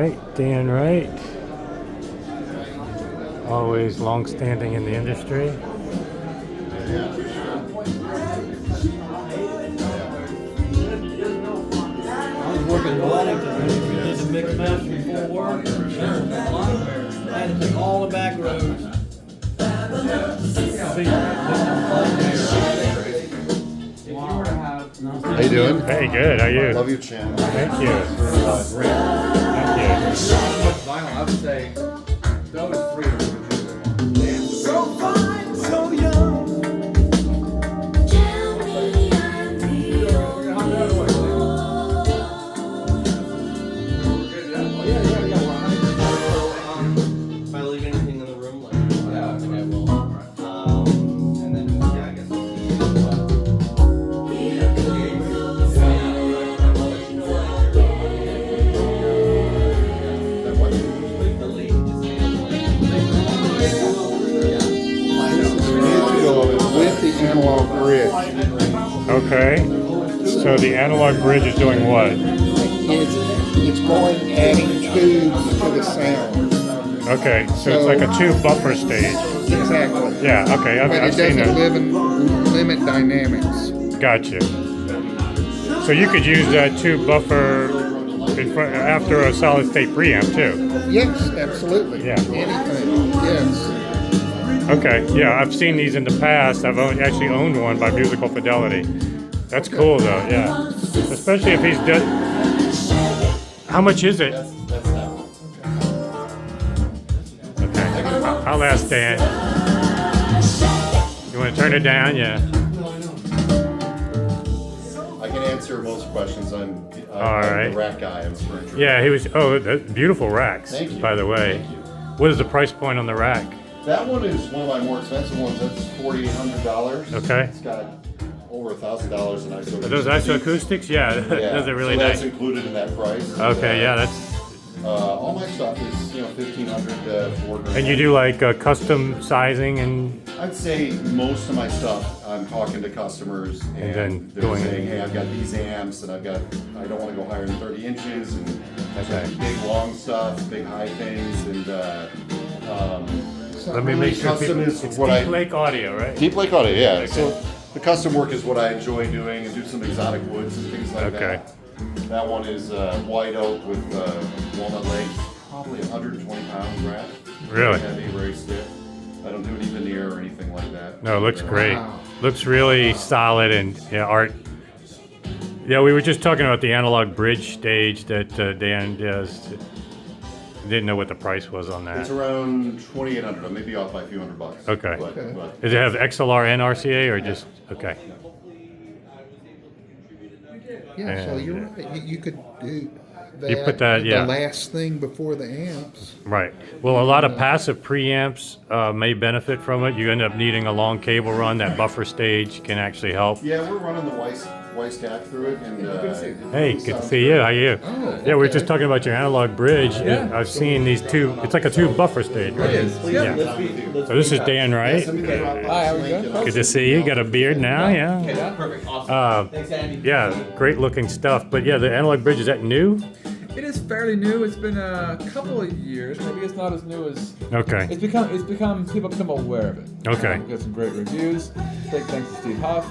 right, Dan Wright. Always long-standing in the industry. I was working in Wellington. We did the mix master before work. I had to take all the back roads. How you doing? Hey, good. How are you? Love your channel. Thank you. Thank Vinyl, I would say those three are So fine, so young. Tell me I'm the only If I leave anything in the room, like, yeah, okay, I will. And then, yeah, I guess I'll see With the analog bridge. Okay. So the analog bridge is doing what? It's going adding tubes to the sound. Okay, so it's like a tube buffer stage. Exactly. Yeah, okay, But I've it seen doesn't that. limit dynamics. Gotcha. So you could use that tube buffer after a solid state preamp too. Yes, absolutely. Yeah. Anything. Yes. Okay, yeah, I've seen these in the past. I've actually owned one by Musical Fidelity. That's cool though, yeah. Especially if he's done. How much is it? Okay, I'll ask Dan. You want to turn it down? Yeah. I can answer most questions. I'm right. the rack guy. I'm furniture. Yeah, he was. Oh, beautiful racks. Thank you. By the way, Thank you. what is the price point on the rack? That one is one of my more expensive ones. That's $4,800. Okay. It's got over $1,000 in ISO. Are those isoacoustics? Yeah, those are really so nice. That's included in that price. Okay, yeah, that's. All my stuff is $1,500 to $4,000. And you do like custom sizing and. I'd say most of my stuff, I'm talking to customers and then they're doing- saying, hey, I've got these amps and I don't want to go higher than 30 inches and I've got Okay. big long stuff, big high things and Let me make sure custom people. is It's what Deep Lake Audio, right? Deep Lake Audio, yeah. Okay. So the custom work is what I enjoy doing and do some exotic woods and things like Okay. that. That one is white oak with walnut legs, probably 120 pounds wrap. Really? Heavy, very stiff. I don't do any veneer or anything like that. No, it looks great. Looks really solid and yeah, art. Yeah, we were just talking about the analog bridge stage that Dan does. Didn't know what the price was on It's that. around 2,800. I may be off by a few $100. Okay. But Does it have XLR and RCA or just okay? Yeah, so And, you're right. You could do that. You put that, yeah. The last thing before the amps. Right. Well, a lot of passive preamps may benefit from it. You end up needing a long cable run. That buffer stage can actually help. yeah, we're running the Y stack through it. And, Hey, good to see you. How are you? Oh, Yeah, we were okay. just talking about your analog bridge. and I've seen these two. It's like a tube buffer stage, right? Yeah. So this is Dan, right? Hi, how we doing? Good to see you. Got a beard now, yeah. Perfect. Awesome. Thanks, Andy. Yeah, great looking stuff. But yeah, the analog bridge, is that new? It is fairly new. It's been a couple of years. Maybe it's not as new as. Okay. It's become people become aware of it. Okay. We've got some great reviews. Big thanks to Steve Huff,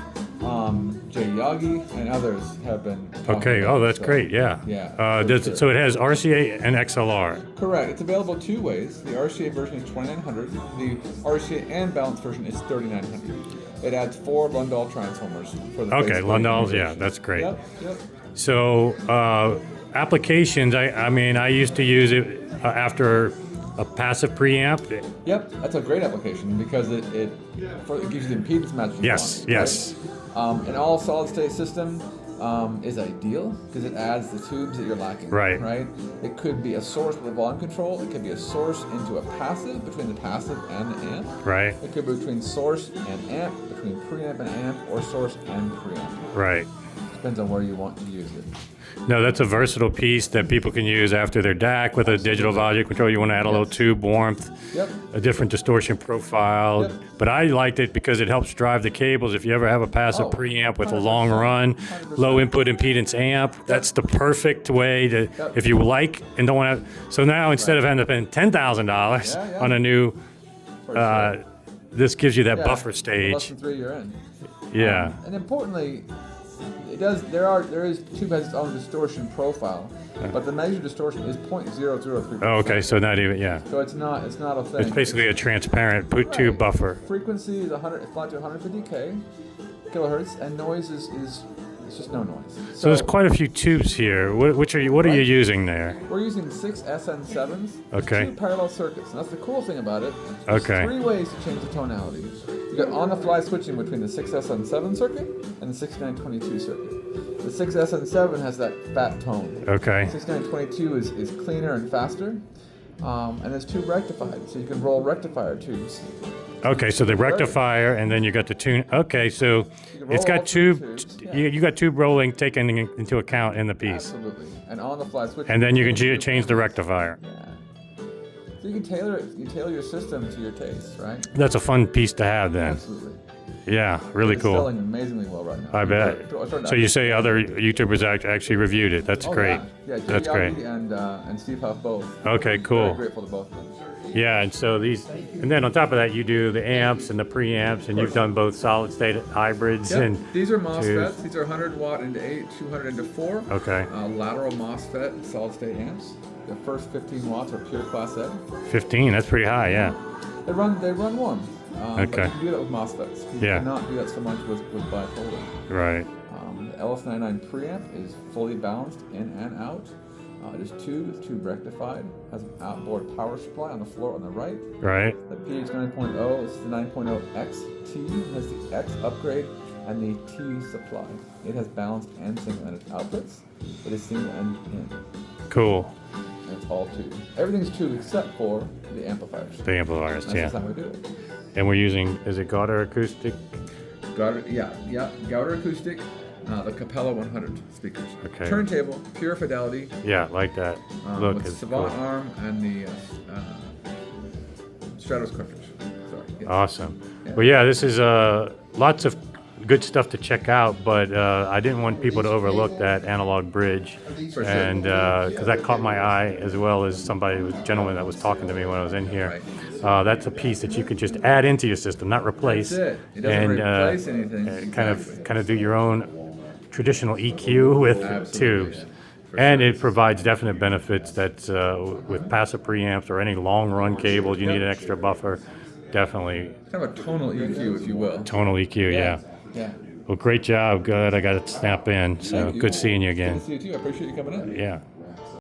Jay Yagi, and others have been. talking Okay. about Oh, it, that's so, great. Yeah. Yeah. Does it, so it has RCA and XLR. Correct. It's available two ways. The RCA version is 2,900. The RCA and balanced version is 3,900. It adds 4 Lundall transformers for the. Okay, base Lundalls. configuration. Yeah, that's great. Yep. So applications. I mean, I used to use it after a passive preamp. Yep. That's a great application because it gives you the impedance matching. Yes. font, Yes. right? An all solid state system is ideal because it adds the tubes that you're lacking. Right. Right. It could be a source with a volume control. It could be a source into a passive between the passive and the amp. Right. It could be between source and amp, between preamp and amp, or source and preamp. Right. Depends on where you want to use it. No, that's a versatile piece that people can use after their DAC with a digital volume control. You want to add a little tube warmth, Yep. a different distortion profile. Yep. But I liked it because it helps drive the cables. If you ever have a passive Oh, preamp with a 100%, run, 100%. low input impedance amp, that's the perfect way to, Yep. if you like and don't want to. So now instead of having to spend $10,000 Yeah, yeah. on a new, For sure. this gives you that Yeah, buffer Less stage. than 3 you're in. Yeah. And importantly, there is tube has its own distortion profile, but the measured distortion is 0.003%. Oh, okay. So not even, yeah. So it's not a thing. It's basically a transparent tube buffer. Frequency is 100, flat to 150 kilohertz, and noise is it's just no noise. So there's quite a few tubes here. What are you Right. using there? We're using 6 SN7s. Okay. 2 parallel circuits, and that's the cool thing about it. Okay. 3 ways to change the tonality. You got on-the-fly switching between the 6SN7 circuit and the 6922 circuit. The 6SN7 has that fat tone. Okay. 6922 is cleaner and faster, and it's tube rectified, so you can roll rectifier tubes. Okay, so the rectifier, and then you got the tune. Okay, so can it's roll all got 3 tube. tubes, yeah. You got tube rolling taken into account in the piece, Absolutely, and on-the-fly switching. and then you can between the change the rectifier. Yeah. So you can tailor it. You tailor your system to your taste, right? That's a fun piece to have then. Absolutely. Yeah, really It's cool. selling amazingly well right now. I bet. So you say other YouTubers actually reviewed it. That's Oh, great. Yeah, yeah, That's great. and Steve Huff both. Okay, cool. Very grateful to both of them. Yeah, and so and then on top of that, you do the amps and the preamps, and you've done both solid state hybrids and. These are MOSFETs. tubes. These are 100 watt into 8, 200 into 4. Okay. Lateral MOSFET solid state amps. The first 15 watts are pure class A. 15. That's pretty high. Yeah. They run warm. But Okay. you can do that with MOSFETs. You Yeah. cannot do that so much with bipolar. Right. The LS99 preamp is fully balanced in and out. It is tube rectified, has an outboard power supply on the floor on the right. Right. The PH 9.0 is the 9.0 XT, has the X upgrade and the T supply. It has balanced and single-ended outputs. It is single-end in, Cool. and it's all tube. Everything's tube except for the amplifiers. The amplifiers. That's Yeah. just how we do it. And we're using, is it Gauder acoustic? Gauder, Gauder acoustic, the Capella 100 speakers. Okay. Turntable, pure fidelity, Yeah, like that. Look, with it's Savant cool. arm and the Stratos cartridge. Sorry. Yes. Awesome. Yeah. Well, yeah, this is lots of good stuff to check out, but I didn't want people to overlook that analog bridge, For sure. and because that caught my eye as well as gentleman that was talking to me when I was in here. That's a piece that you could just add into your system, not replace. That's it. It doesn't and replace anything. kind of do your own traditional EQ with Absolutely, tubes. yeah. For And sure. it provides definite benefits that with passive preamps or any long run cables, you need an extra buffer. Definitely Kind of a tonal EQ, if you will. tonal EQ, yeah. Yeah. Well, great job. Good. I got to snap in. So Thank you. good seeing you again. Good to see you too. I appreciate you coming in. Yeah.